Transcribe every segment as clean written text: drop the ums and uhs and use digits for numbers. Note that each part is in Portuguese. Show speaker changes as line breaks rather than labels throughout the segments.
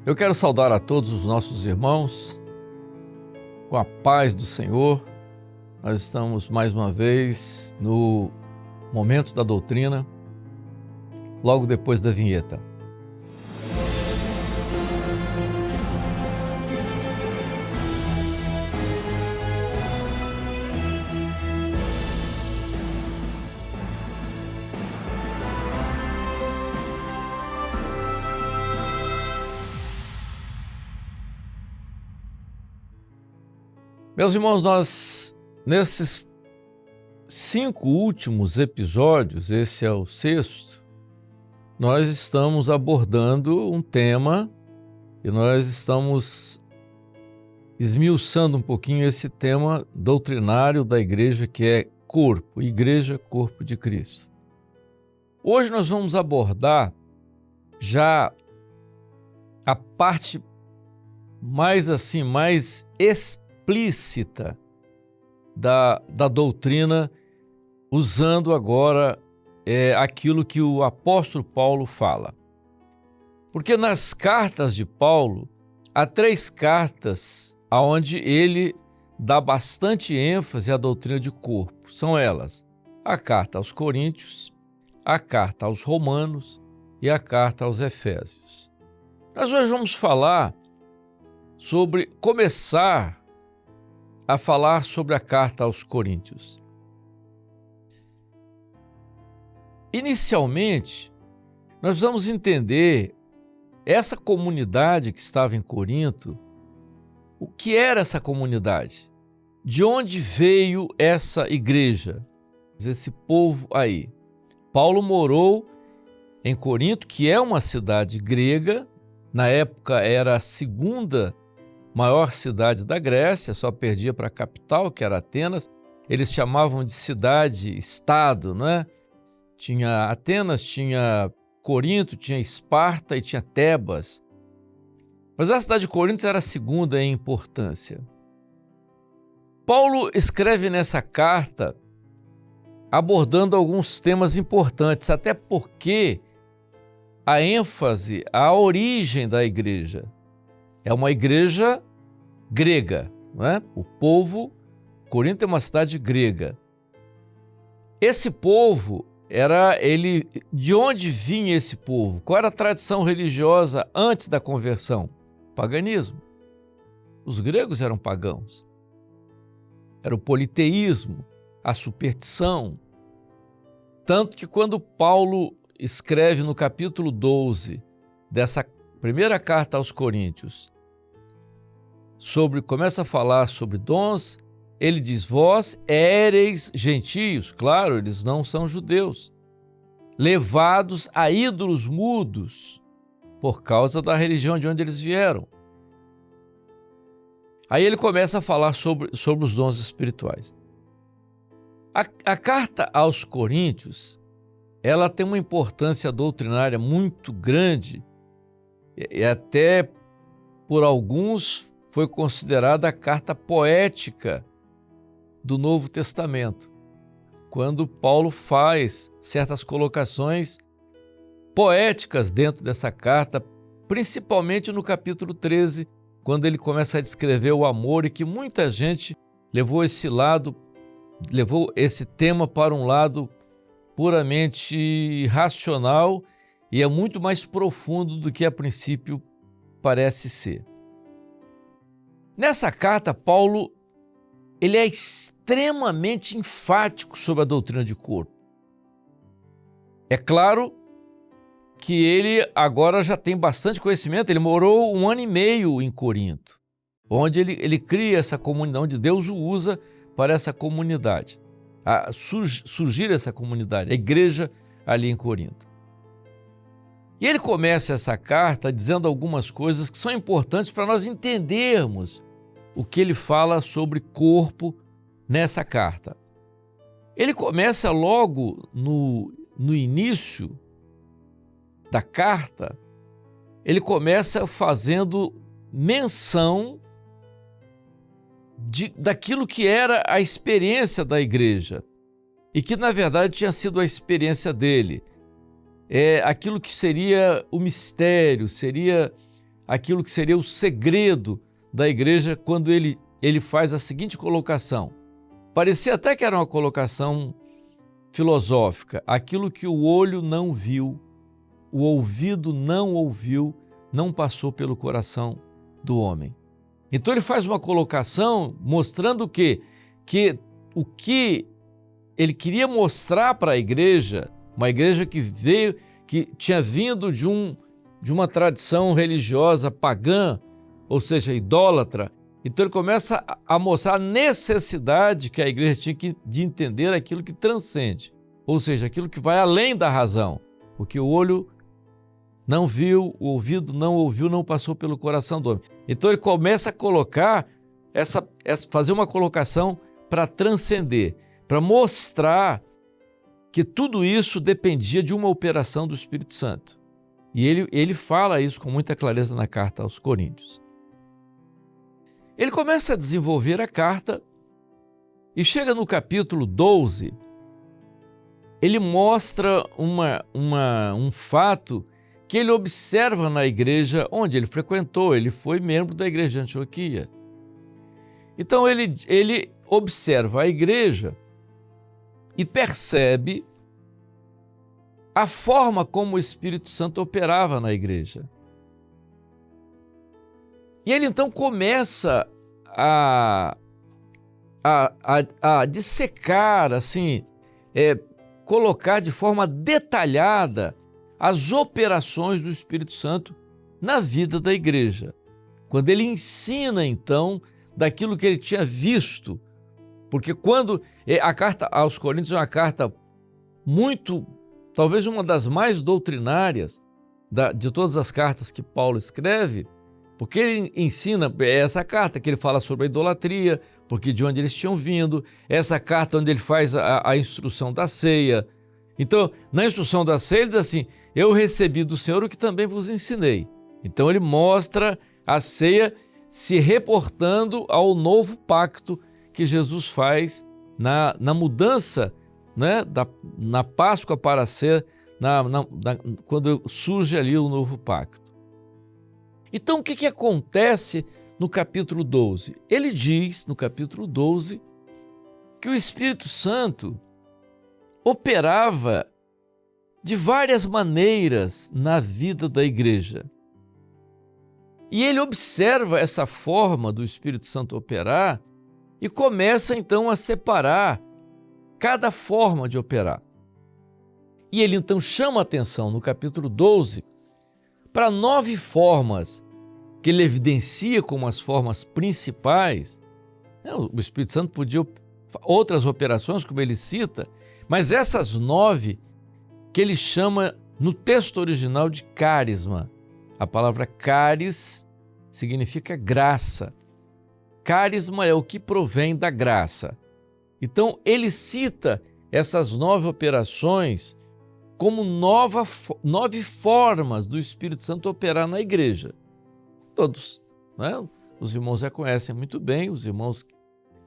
Eu quero saudar a todos os nossos irmãos com a paz do Senhor. Nós estamos mais uma vez no Momento da Doutrina, logo depois da vinheta. Meus irmãos, nós, nesses 5 últimos episódios, esse é o 6º, nós estamos abordando um tema e nós estamos esmiuçando um pouquinho esse tema doutrinário da igreja, que é corpo, igreja, corpo de Cristo. Hoje nós vamos abordar já a parte mais explícita da doutrina, usando agora aquilo que o apóstolo Paulo fala. Porque nas cartas de Paulo, há 3 cartas onde ele dá bastante ênfase à doutrina de corpo. São elas: a carta aos Coríntios, a carta aos Romanos e a carta aos Efésios. Nós hoje vamos começar a falar sobre a carta aos Coríntios. Inicialmente, nós vamos entender essa comunidade que estava em Corinto. O que era essa comunidade? De onde veio essa igreja? Esse povo aí. Paulo morou em Corinto, que é uma cidade grega. Na época era a 2ª maior cidade da Grécia, só perdia para a capital, que era Atenas. Eles chamavam de cidade-estado, não é? Tinha Atenas, tinha Corinto, tinha Esparta e tinha Tebas. Mas a cidade de Corinto era a 2ª em importância. Paulo escreve nessa carta abordando alguns temas importantes, até porque a ênfase, a origem da igreja é uma igreja grega, não é? O povo, Corinto é uma cidade grega. Esse povo de onde vinha esse povo? Qual era a tradição religiosa antes da conversão? Paganismo. Os gregos eram pagãos. Era o politeísmo, a superstição. Tanto que quando Paulo escreve no capítulo 12 dessa primeira carta aos Coríntios, começa a falar sobre dons, ele diz: vós éreis gentios, claro, eles não são judeus, levados a ídolos mudos por causa da religião de onde eles vieram. Aí ele começa a falar sobre os dons espirituais. A carta aos Coríntios, ela tem uma importância doutrinária muito grande e até por alguns foi considerada a carta poética do Novo Testamento, quando Paulo faz certas colocações poéticas dentro dessa carta, principalmente no capítulo 13, quando ele começa a descrever o amor, e que muita gente levou esse tema para um lado puramente racional e é muito mais profundo do que a princípio parece ser. Nessa carta, Paulo ele é extremamente enfático sobre a doutrina de corpo. É claro que ele agora já tem bastante conhecimento, ele morou 1 ano e meio em Corinto, onde ele cria essa comunidade, onde Deus o usa para essa comunidade, surgir essa comunidade, a igreja ali em Corinto. E ele começa essa carta dizendo algumas coisas que são importantes para nós entendermos o que ele fala sobre corpo nessa carta. Ele começa logo no início da carta, ele começa fazendo menção daquilo que era a experiência da igreja e que, na verdade, tinha sido a experiência dele. Aquilo que seria o mistério, seria aquilo que seria o segredo da igreja quando ele faz a seguinte colocação. Parecia até que era uma colocação filosófica. Aquilo que o olho não viu, o ouvido não ouviu, não passou pelo coração do homem. Então ele faz uma colocação mostrando que o que ele queria mostrar para a igreja, uma igreja que tinha vindo de uma tradição religiosa pagã, ou seja, idólatra. Então ele começa a mostrar a necessidade que a igreja tinha de entender aquilo que transcende, ou seja, aquilo que vai além da razão, o que o olho não viu, o ouvido não ouviu, não passou pelo coração do homem. Então ele começa a colocar, fazer uma colocação para transcender, para mostrar que tudo isso dependia de uma operação do Espírito Santo. E ele fala isso com muita clareza na carta aos Coríntios. Ele começa a desenvolver a carta e chega no capítulo 12, ele mostra um fato que ele observa na igreja onde ele frequentou, ele foi membro da igreja de Antioquia. Então ele observa a igreja e percebe a forma como o Espírito Santo operava na igreja. E ele então começa a dissecar, assim, colocar de forma detalhada as operações do Espírito Santo na vida da igreja. Quando ele ensina, então, daquilo que ele tinha visto, porque quando a carta aos Coríntios é uma carta muito, talvez uma das mais doutrinárias de todas as cartas que Paulo escreve, porque ele ensina essa carta que ele fala sobre a idolatria, porque de onde eles tinham vindo, essa carta onde ele faz a instrução da ceia. Então, na instrução da ceia, ele diz assim, eu recebi do Senhor o que também vos ensinei. Então ele mostra a ceia se reportando ao novo pacto que Jesus faz na mudança, né, na Páscoa para ser, quando surge ali o novo pacto. Então, o que acontece no capítulo 12? Ele diz, no capítulo 12, que o Espírito Santo operava de várias maneiras na vida da igreja. E ele observa essa forma do Espírito Santo operar e começa então a separar cada forma de operar. E ele então chama a atenção no capítulo 12 para 9 formas que ele evidencia como as formas principais. O Espírito Santo podia outras operações, como ele cita, mas essas 9 que ele chama no texto original de carisma. A palavra caris significa graça. Carisma é o que provém da graça. Então ele cita essas 9 operações como 9 formas do Espírito Santo operar na igreja. Todos, né? Os irmãos já conhecem muito bem, os irmãos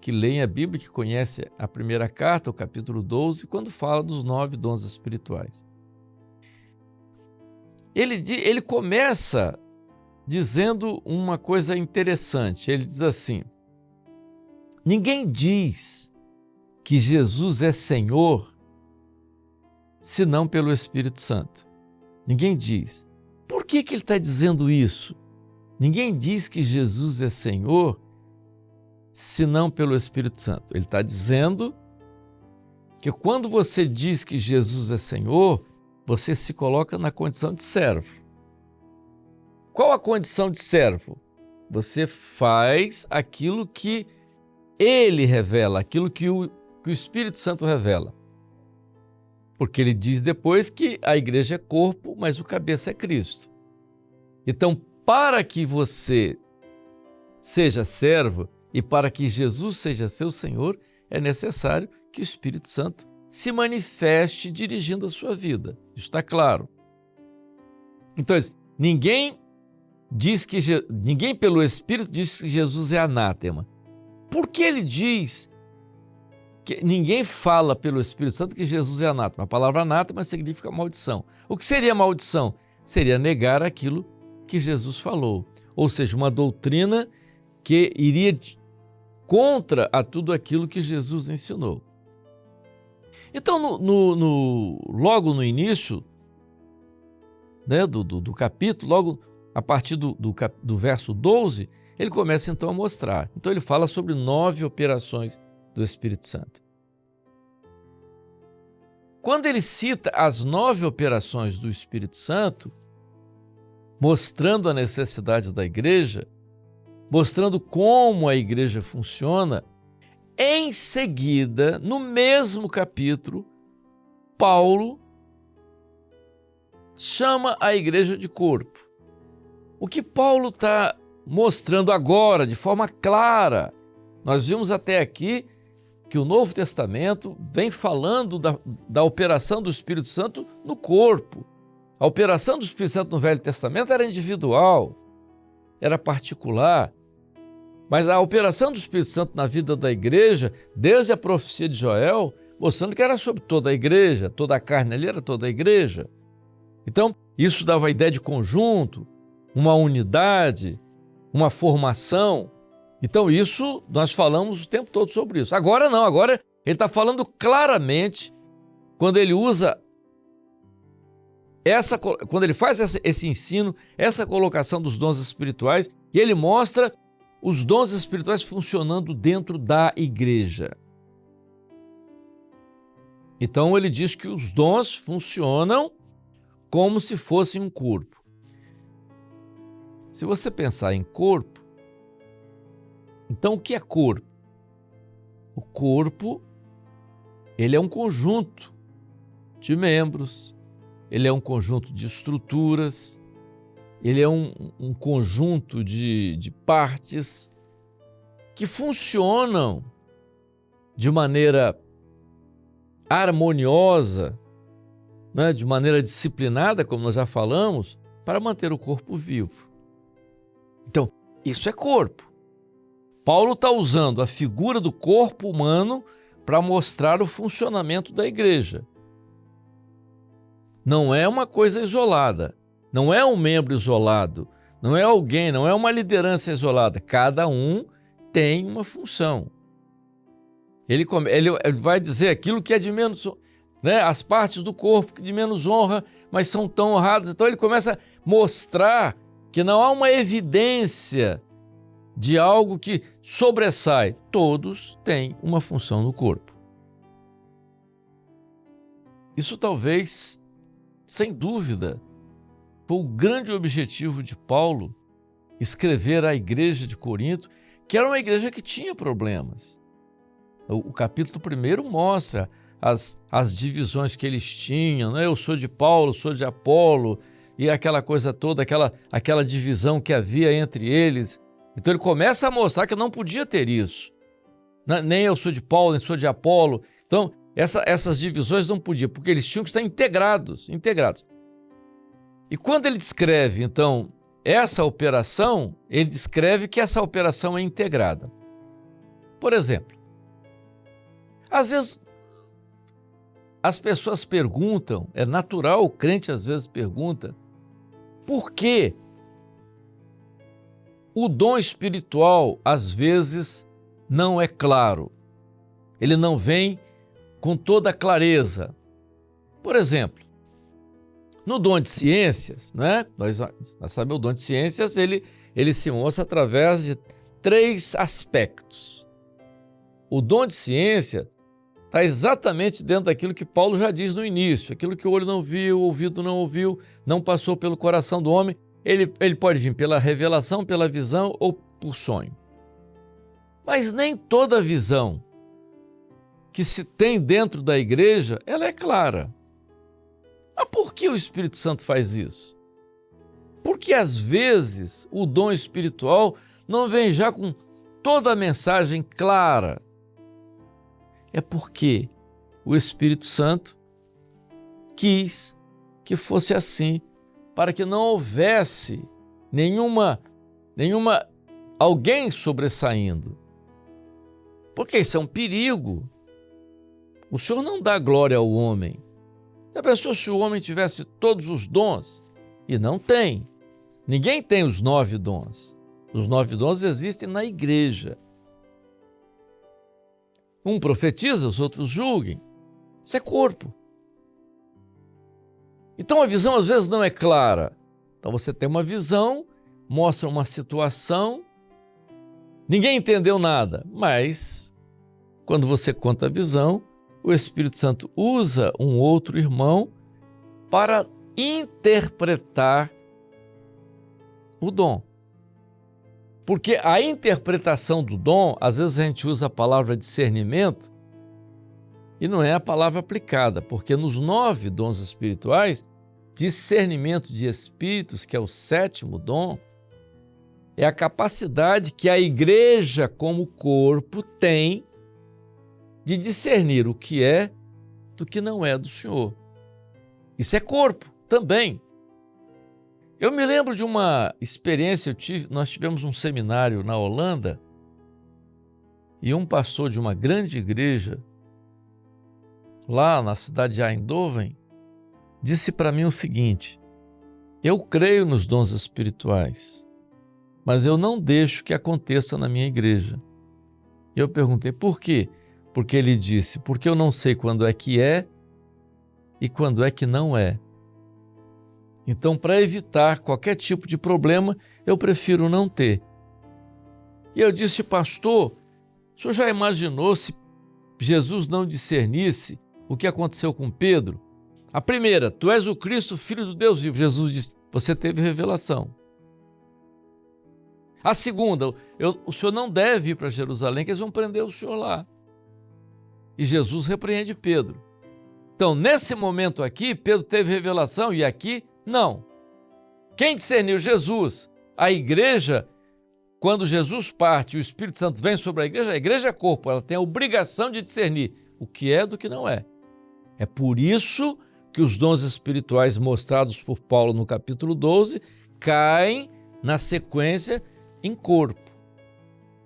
que leem a Bíblia, que conhecem a primeira carta, o capítulo 12, quando fala dos 9 dons espirituais. Ele começa dizendo uma coisa interessante. Ele diz assim, ninguém diz que Jesus é Senhor senão pelo Espírito Santo. Ninguém diz. Por que ele está dizendo isso? Ninguém diz que Jesus é Senhor senão pelo Espírito Santo. Ele está dizendo que quando você diz que Jesus é Senhor, você se coloca na condição de servo. Qual a condição de servo? Você faz aquilo que ele revela, aquilo que o Espírito Santo revela. Porque ele diz depois que a igreja é corpo, mas o cabeça é Cristo. Então, para que você seja servo e para que Jesus seja seu Senhor, é necessário que o Espírito Santo se manifeste dirigindo a sua vida. Isso está claro. Então, ninguém pelo Espírito diz que Jesus é anátema. Por que ele diz que ninguém fala pelo Espírito Santo que Jesus é anátema? A palavra anátema significa maldição. O que seria maldição? Seria negar aquilo que Jesus falou, ou seja, uma doutrina que iria contra a tudo aquilo que Jesus ensinou. Então, logo no início, né, do capítulo, logo a partir do verso 12, ele começa então a mostrar. Então ele fala sobre 9 operações do Espírito Santo. Quando ele cita as 9 operações do Espírito Santo, mostrando a necessidade da igreja, mostrando como a igreja funciona, em seguida, no mesmo capítulo, Paulo chama a igreja de corpo. O que Paulo está mostrando agora, de forma clara, nós vimos até aqui que o Novo Testamento vem falando da operação do Espírito Santo no corpo. A operação do Espírito Santo no Velho Testamento era individual, era particular. Mas a operação do Espírito Santo na vida da igreja, desde a profecia de Joel, mostrando que era sobre toda a igreja, toda a carne ali era toda a igreja. Então, isso dava a ideia de conjunto, uma unidade, uma formação. Então, isso nós falamos o tempo todo sobre isso. Agora não, agora ele está falando claramente, quando ele usa quando ele faz esse ensino, essa colocação dos dons espirituais, e ele mostra os dons espirituais funcionando dentro da igreja. Então ele diz que os dons funcionam como se fossem um corpo. Se você pensar em corpo, então o que é corpo? O corpo, ele é um conjunto de membros, ele é um conjunto de estruturas, ele é um conjunto de partes que funcionam de maneira harmoniosa, né, de maneira disciplinada, como nós já falamos, para manter o corpo vivo. Então, isso é corpo. Paulo está usando a figura do corpo humano para mostrar o funcionamento da igreja. Não é uma coisa isolada. Não é um membro isolado, não é alguém, não é uma liderança isolada. Cada um tem uma função. Ele vai dizer aquilo que é de menos, né, as partes do corpo que de menos honra, mas são tão honradas. Então ele começa a mostrar que não há uma evidência de algo que sobressai. Todos têm uma função no corpo. Isso talvez, sem dúvida, foi o grande objetivo de Paulo escrever à igreja de Corinto, que era uma igreja que tinha problemas. O capítulo 1 mostra as divisões que eles tinham, né? Eu sou de Paulo, sou de Apolo, e aquela coisa toda, aquela divisão que havia entre eles. Então ele começa a mostrar que não podia ter isso. Nem eu sou de Paulo, nem sou de Apolo. Então essas divisões não podiam, porque eles tinham que estar integrados. E quando ele descreve, então, essa operação, ele descreve que essa operação é integrada. Por exemplo, às vezes as pessoas perguntam, é natural, o crente às vezes pergunta, por que o dom espiritual às vezes não é claro? Ele não vem com toda a clareza. Por exemplo, no dom de ciências, né? Nós sabemos o dom de ciências, ele se mostra através de 3 aspectos. O dom de ciência está exatamente dentro daquilo que Paulo já diz no início, aquilo que o olho não viu, o ouvido não ouviu, não passou pelo coração do homem. Ele pode vir pela revelação, pela visão ou por sonho. Mas nem toda visão que se tem dentro da igreja, ela é clara. Mas por que o Espírito Santo faz isso? Porque às vezes o dom espiritual não vem já com toda a mensagem clara. É porque o Espírito Santo quis que fosse assim, para que não houvesse nenhuma alguém sobressaindo. Porque isso é um perigo. O Senhor não dá glória ao homem. Já pensou se o homem tivesse todos os dons? E não tem. Ninguém tem os 9 dons. Os 9 dons existem na igreja. Um profetiza, os outros julguem. Isso é corpo. Então a visão às vezes não é clara. Então você tem uma visão, mostra uma situação, ninguém entendeu nada, mas quando você conta a visão, o Espírito Santo usa um outro irmão para interpretar o dom. Porque a interpretação do dom, às vezes a gente usa a palavra discernimento e não é a palavra aplicada, porque nos 9 dons espirituais, discernimento de espíritos, que é o 7º dom, é a capacidade que a igreja como corpo tem de discernir o que é do que não é do Senhor. Isso é corpo também. Eu me lembro de uma experiência, nós tivemos um seminário na Holanda e um pastor de uma grande igreja lá na cidade de Eindhoven disse para mim o seguinte: eu creio nos dons espirituais, mas eu não deixo que aconteça na minha igreja. Eu perguntei por quê? Porque ele disse, porque eu não sei quando é que é e quando é que não é. Então, para evitar qualquer tipo de problema, eu prefiro não ter. E eu disse, pastor, o senhor já imaginou se Jesus não discernisse o que aconteceu com Pedro? A primeira, tu és o Cristo, filho do Deus vivo. Jesus disse, você teve revelação. A segunda, o senhor não deve ir para Jerusalém, que eles vão prender o senhor lá. E Jesus repreende Pedro. Então, nesse momento aqui, Pedro teve revelação e aqui, não. Quem discerniu? Jesus. A igreja, quando Jesus parte e o Espírito Santo vem sobre a igreja é corpo, ela tem a obrigação de discernir o que é do que não é. É por isso que os dons espirituais mostrados por Paulo no capítulo 12 caem na sequência em corpo.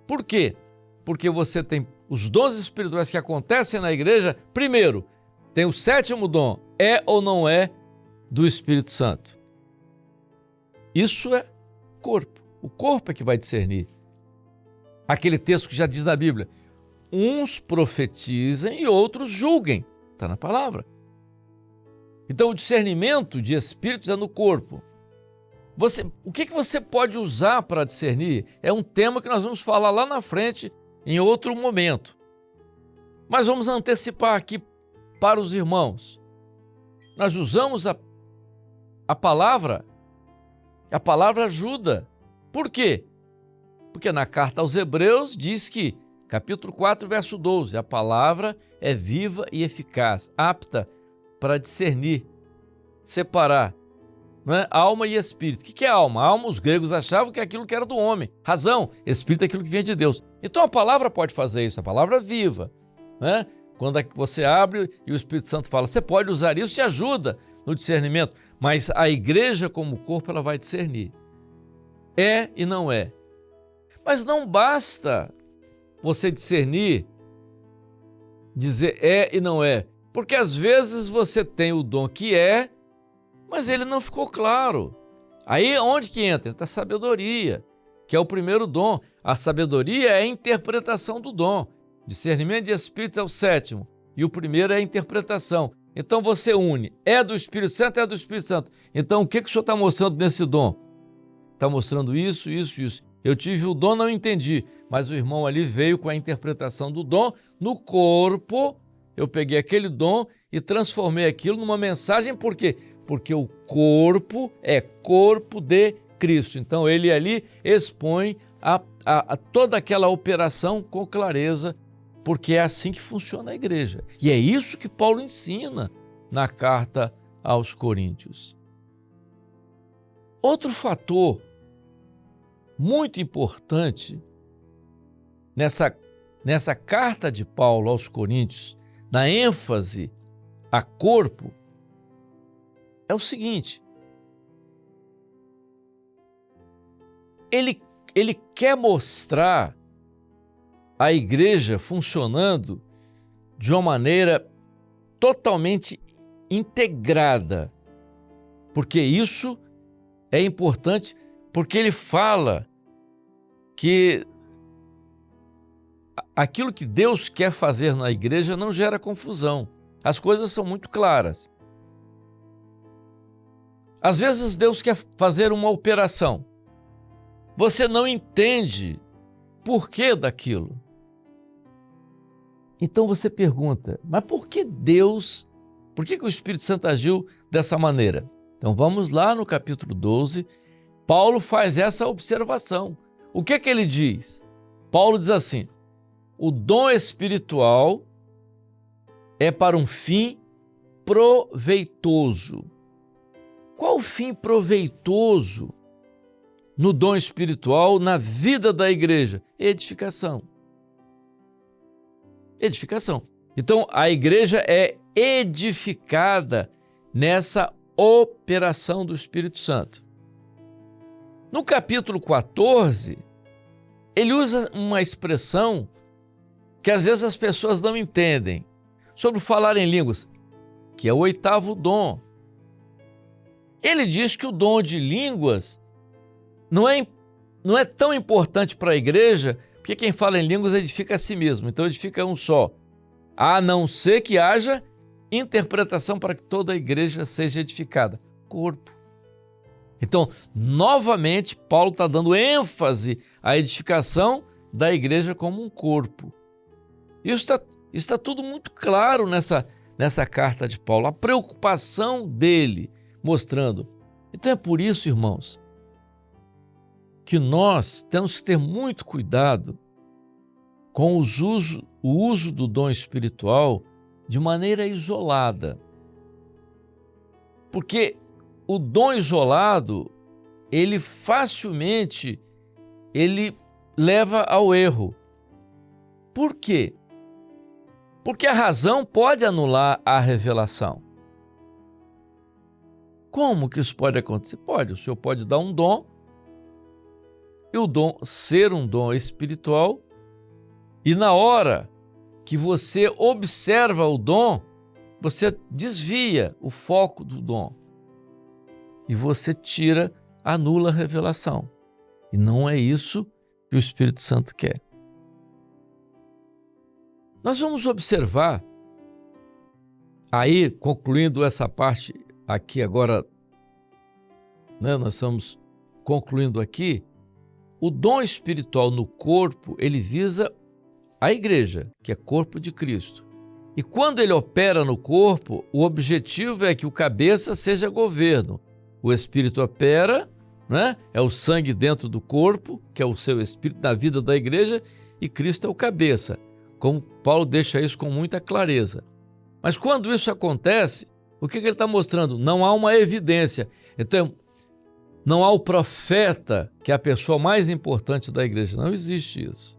Por quê? Porque você tem os dons espirituais que acontecem na igreja, primeiro, tem o 7º dom, é ou não é do Espírito Santo. Isso é corpo. O corpo é que vai discernir. Aquele texto que já diz na Bíblia, uns profetizem e outros julguem. Está na palavra. Então o discernimento de espíritos é no corpo. O que você pode usar para discernir é um tema que nós vamos falar lá na frente em outro momento. Mas vamos antecipar aqui para os irmãos. Nós usamos a palavra ajuda. Por quê? Porque na carta aos Hebreus diz que, capítulo 4, verso 12, a palavra é viva e eficaz, apta para discernir, separar, não é? Alma e espírito. O que é alma? Alma, os gregos achavam que é aquilo que era do homem. Razão, espírito é aquilo que vem de Deus. Então a palavra pode fazer isso, a palavra viva, não é? Quando você abre e o Espírito Santo fala, você pode usar isso, te ajuda no discernimento, mas a igreja como corpo, ela vai discernir. É e não é. Mas não basta você discernir, dizer é e não é, porque às vezes você tem o dom que é, mas ele não ficou claro. Aí onde que entra? Entra a sabedoria, que é o primeiro dom. A sabedoria é a interpretação do dom. Discernimento de espíritos é o 7º, e o primeiro é a interpretação. Então você une, é do Espírito Santo, é do Espírito Santo. Então o que o senhor está mostrando nesse dom? Está mostrando isso, isso, isso. Eu tive o dom, não entendi, mas o irmão ali veio com a interpretação do dom no corpo. Eu peguei aquele dom e transformei aquilo numa mensagem, por quê? Porque o corpo é corpo de Cristo. Então ele ali expõe a toda aquela operação com clareza, porque é assim que funciona a igreja. E é isso que Paulo ensina na carta aos Coríntios. Outro fator muito importante nessa carta de Paulo aos Coríntios, na ênfase a corpo, é o seguinte: ele quer mostrar a igreja funcionando de uma maneira totalmente integrada, porque isso é importante porque ele fala que aquilo que Deus quer fazer na igreja não gera confusão. As coisas são muito claras. Às vezes Deus quer fazer uma operação. Você não entende por que daquilo. Então você pergunta, mas por que Deus, por que o Espírito Santo agiu dessa maneira? Então vamos lá no capítulo 12, Paulo faz essa observação. O que ele diz? Paulo diz assim, o dom espiritual é para um fim proveitoso. Qual o fim proveitoso no dom espiritual, na vida da igreja? Edificação. Edificação. Então, a igreja é edificada nessa operação do Espírito Santo. No capítulo 14, ele usa uma expressão que às vezes as pessoas não entendem, sobre falar em línguas, que é o 8º dom. Ele diz que o dom de línguas não é tão importante para a igreja, porque quem fala em línguas edifica a si mesmo, então edifica um só, a não ser que haja interpretação para que toda a igreja seja edificada. Corpo. Então, novamente, Paulo está dando ênfase à edificação da igreja como um corpo. Isso está tudo muito claro nessa carta de Paulo, a preocupação dele, mostrando. Então é por isso, irmãos, que nós temos que ter muito cuidado com o uso do dom espiritual de maneira isolada. Porque o dom isolado, ele facilmente leva ao erro. Por quê? Porque a razão pode anular a revelação. Como que isso pode acontecer? Pode, o Senhor pode dar um dom, e o dom ser um dom espiritual, e na hora que você observa o dom, você desvia o foco do dom, e você anula a revelação. E não é isso que o Espírito Santo quer. Nós vamos observar, aí concluindo essa parte aqui agora, nós estamos concluindo aqui, o dom espiritual no corpo, ele visa a igreja, que é corpo de Cristo. E quando ele opera no corpo, o objetivo é que o cabeça seja governo. O Espírito opera, é o sangue dentro do corpo, que é o seu Espírito na vida da igreja, e Cristo é o cabeça. Como Paulo deixa isso com muita clareza. Mas quando isso acontece, o que ele está mostrando? Não há uma evidência. Então, não há o profeta, que é a pessoa mais importante da igreja. Não existe isso.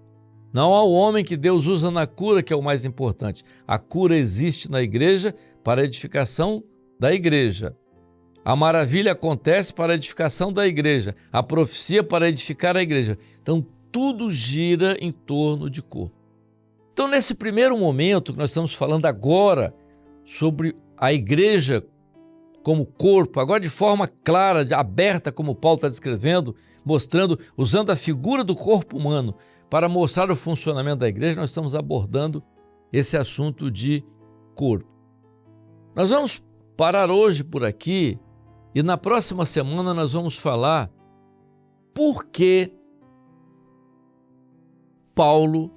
Não há o homem que Deus usa na cura, que é o mais importante. A cura existe na igreja para a edificação da igreja. A maravilha acontece para a edificação da igreja. A profecia para edificar a igreja. Então, tudo gira em torno de corpo. Então, nesse primeiro momento que nós estamos falando agora sobre a igreja como corpo, agora de forma clara, aberta, como Paulo está descrevendo, mostrando, usando a figura do corpo humano para mostrar o funcionamento da igreja, nós estamos abordando esse assunto de corpo. Nós vamos parar hoje por aqui e na próxima semana nós vamos falar por que Paulo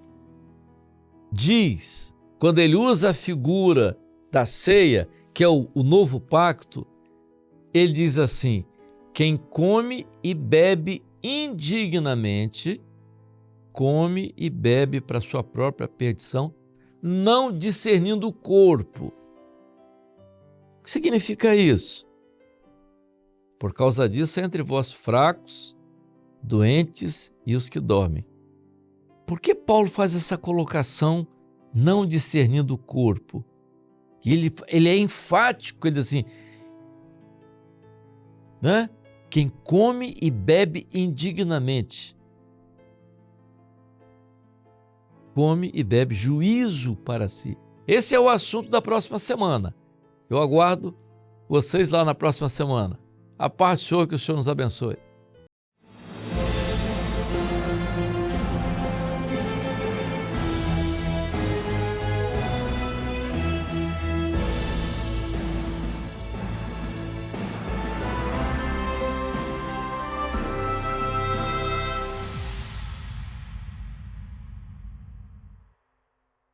diz, quando ele usa a figura da ceia, que é o novo pacto, ele diz assim, quem come e bebe indignamente, come e bebe para sua própria perdição, não discernindo o corpo. O que significa isso? Por causa disso, entre vós fracos, doentes e os que dormem. Por que Paulo faz essa colocação, não discernindo o corpo? E ele é enfático, ele diz assim, quem come e bebe indignamente, come e bebe juízo para si. Esse é o assunto da próxima semana. Eu aguardo vocês lá na próxima semana. A paz do Senhor, que o Senhor nos abençoe.